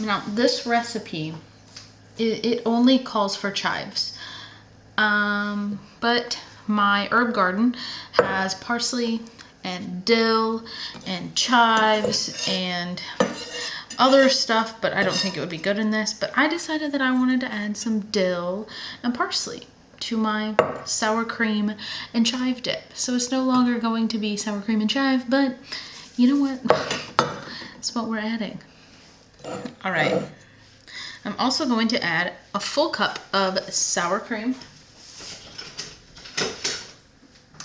Now, this recipe, it only calls for chives. But my herb garden has parsley and dill and chives and other stuff, but I don't think it would be good in this. But I decided that I wanted to add some dill and parsley to my sour cream and chive dip. So it's no longer going to be sour cream and chive, but you know what? That's what we're adding. All right. I'm also going to add a full cup of sour cream.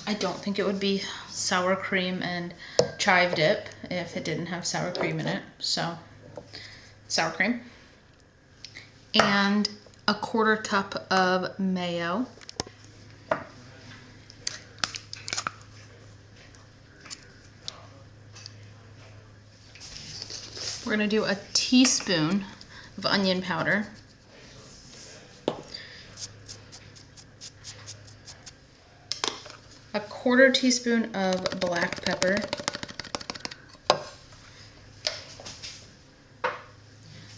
I don't think it would be sour cream and chive dip if it didn't have sour cream in it. So, sour cream. And a 1/4 cup of mayo. We're gonna do a teaspoon of onion powder. A 1/4 teaspoon of black pepper.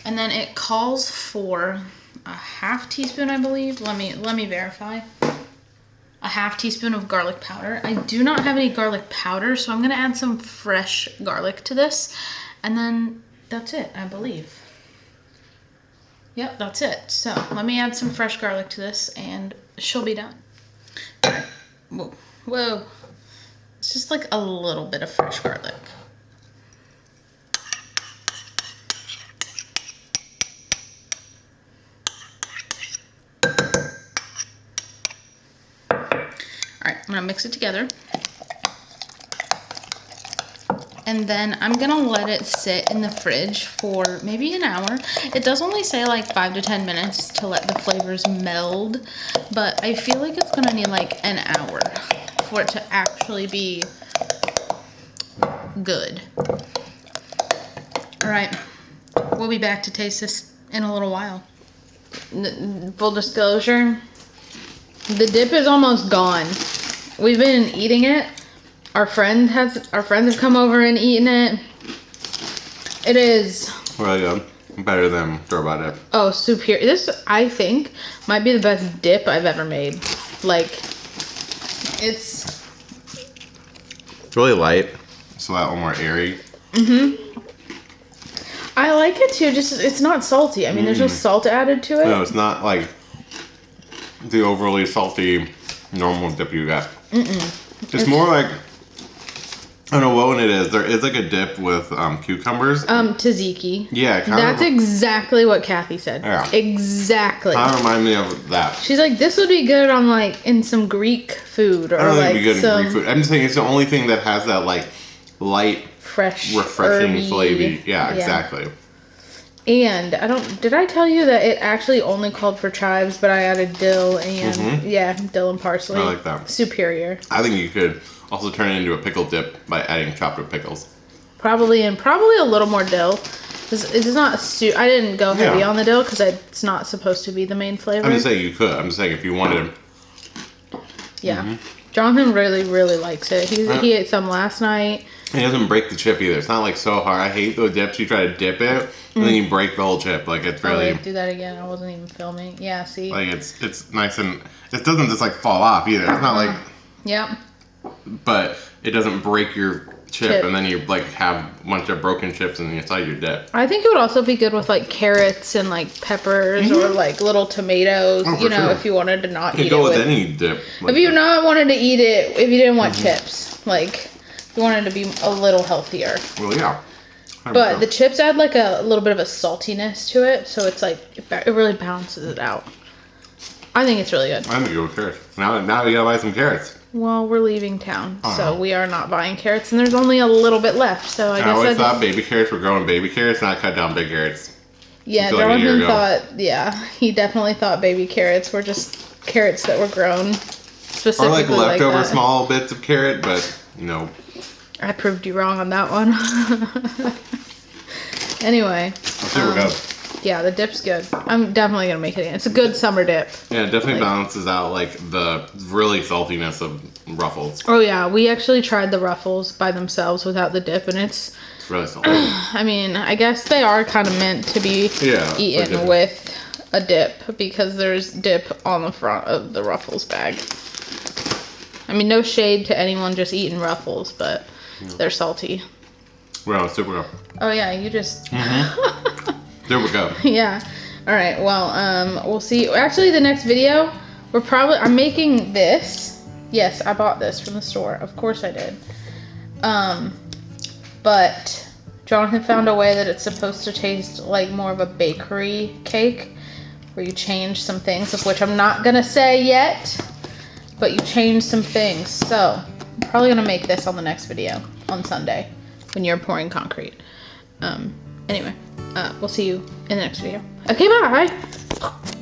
And then it calls for a 1/2 teaspoon, I believe. Let me verify. A 1/2 teaspoon of garlic powder. I do not have any garlic powder, so I'm gonna add some fresh garlic to this. And then that's it, I believe. Yep, that's it. So let me add some fresh garlic to this and she'll be done. All right. Whoa. Whoa. It's just like a little bit of fresh garlic. All right, I'm gonna mix it together. And then I'm gonna let it sit in the fridge for maybe an hour. It does only say like 5 to 10 minutes to let the flavors meld, but I feel like it's gonna need like an hour for it to actually be good. All right, we'll be back to taste this in a little while. Full disclosure, the dip is almost gone. We've been eating it. Our friends have come over and eaten it. It is really good. Better than store-bought dip. Oh, superior. This, I think, might be the best dip I've ever made. Like, it's really light, so that a little more airy. I like it too. Just it's not salty. I mean, there's no salt added to it. No, it's not like the overly salty normal dip you got. It's more like, I don't know what one it is. There is like a dip with cucumbers. Tzatziki. Yeah, that's exactly what Kathy said. Yeah. Exactly. Kind of remind me of that. She's like, this would be good on like in some Greek food or I don't think like it'd be good in Greek food. I'm just saying it's the only thing that has that like light, fresh, refreshing herby. flavor. Yeah, exactly. And did I tell you that it actually only called for chives, but I added dill and dill and parsley. I like that. Superior. I think you could also turn it into a pickle dip by adding chopped up pickles. Probably a little more dill. It's not I didn't go heavy on the dill because it's not supposed to be the main flavor. I'm just saying you could. I'm just saying if you wanted. Yeah. Jonathan really, really likes it. He ate some last night. It doesn't break the chip either. It's not like so hard. I hate those dips. You try to dip it and then you break the whole chip. Like it's really. Oh, do that again. I wasn't even filming. Yeah. See. Like it's nice and it doesn't just like fall off either. It's not like. Yeah. But it doesn't break your chip and then you like have a bunch of broken chips inside your dip. I think it would also be good with like carrots and like peppers or like little tomatoes. Oh, you know, sure. if you wanted to not eat it. You can go with any dip. Like if you not wanted to eat it, if you didn't want chips, like. You wanted to be a little healthier. Well, yeah. But the chips add like a little bit of a saltiness to it, so it's like it really balances it out. I think it's really good. I'm gonna go with carrots. Now we gotta buy some carrots. Well, we're leaving town, so we are not buying carrots, and there's only a little bit left. So I guess I always thought baby carrots were growing baby carrots, not cut down big carrots. Yeah, Jonathan thought. Yeah, he definitely thought baby carrots were just carrots that were grown specifically or like leftover like small bits of carrot, but you know. I proved you wrong on that one. Anyway. Here we go. Yeah, the dip's good. I'm definitely gonna make it again. It's a good summer dip. Yeah, it definitely balances out like the really saltiness of Ruffles. Oh yeah, we actually tried the Ruffles by themselves without the dip, and it's Really salty. I mean, I guess they are kind of meant to be eaten with a dip because there's dip on the front of the Ruffles bag. I mean, no shade to anyone just eating Ruffles, but they're salty. Well, super good. Oh yeah, you just... Super good. Yeah. All right, well, we'll see. Actually, the next video, I'm making this. Yes, I bought this from the store. Of course I did. But Jonathan found a way that it's supposed to taste like more of a bakery cake where you change some things, of which I'm not gonna say yet, but you change some things. So I'm probably gonna make this on the next video on Sunday when you're pouring concrete. Anyway, we'll see you in the next video. Okay, bye.